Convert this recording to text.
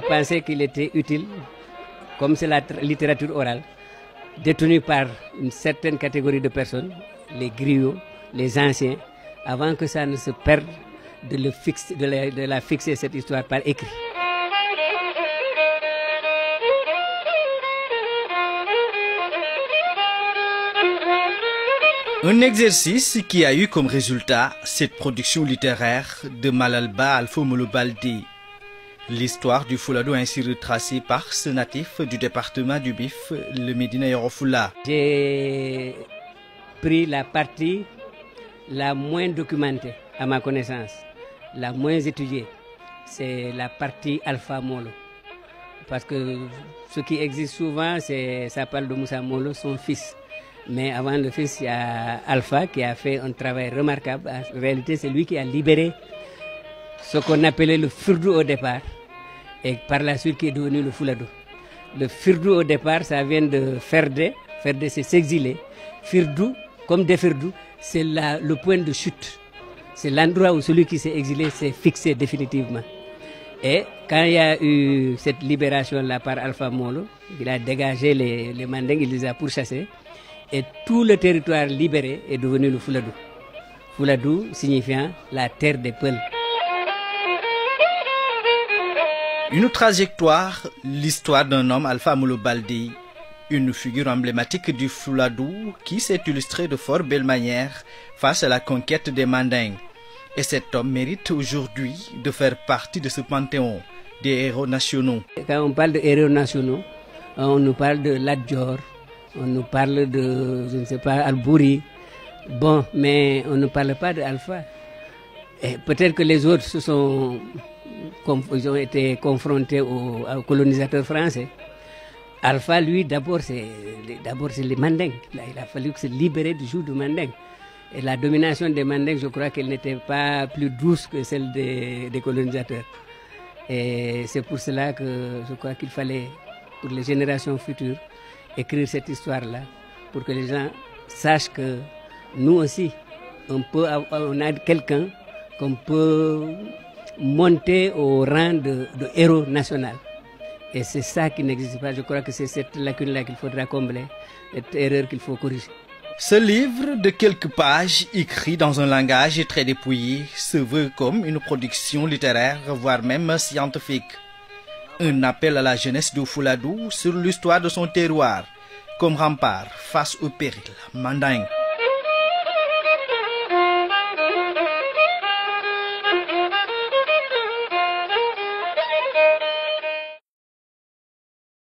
j'ai pensé qu'il était utile, comme c'est la littérature orale, détenue par une certaine catégorie de personnes, les griots, les anciens, avant que ça ne se perde, de la fixer cette histoire par écrit. Un exercice qui a eu comme résultat cette production littéraire de Malalba Alpha Molo Baldé. L'histoire du Fouladou ainsi retracée par ce natif du département du Bif, le Médina Yoro Fula. J'ai pris la partie la moins documentée à ma connaissance, la moins étudiée. C'est la partie Alpha Molo. Parce que ce qui existe souvent, ça parle de Moussa Molo, son fils. Mais avant le fils, il y a Alpha qui a fait un travail remarquable. En réalité, c'est lui qui a libéré ce qu'on appelait le Firdou au départ. Et par la suite qui est devenu le Fouladou. Le Firdou au départ, ça vient de Ferdé. Ferdé, c'est s'exiler. Firdou, comme des Firdou, c'est le point de chute. C'est l'endroit où celui qui s'est exilé s'est fixé définitivement. Et quand il y a eu cette libération-là par Alpha Molo, il a dégagé les Mandingues, il les a pourchassés. Et tout le territoire libéré est devenu le Fouladou. Fouladou signifiant la terre des Peuls. Une trajectoire, l'histoire d'un homme, Alpha Molo Baldé, une figure emblématique du Fouladou qui s'est illustrée de fort belle manière face à la conquête des Mandingues. Et cet homme mérite aujourd'hui de faire partie de ce panthéon des héros nationaux. Quand on parle de héros nationaux, on nous parle de Lat Dior, on nous parle de, je ne sais pas, Albouri. Bon, mais on ne parle pas d'Alpha. Peut-être que les autres ils ont été confrontés aux colonisateurs français. Alpha, lui, d'abord, c'est les Mandingues. Il a fallu se libérer du joug du Mandingue. Et la domination des Mandingues, je crois qu'elle n'était pas plus douce que celle des colonisateurs. Et c'est pour cela que je crois qu'il fallait, pour les générations futures, écrire cette histoire-là, pour que les gens sachent que nous aussi, on a quelqu'un qu'on peut monter au rang de héros national. Et c'est ça qui n'existe pas. Je crois que c'est cette lacune-là qu'il faudra combler, cette erreur qu'il faut corriger. Ce livre de quelques pages, écrit dans un langage très dépouillé, se veut comme une production littéraire, voire même scientifique. Un appel à la jeunesse du Fouladou sur l'histoire de son terroir, comme rempart face au péril mandingue.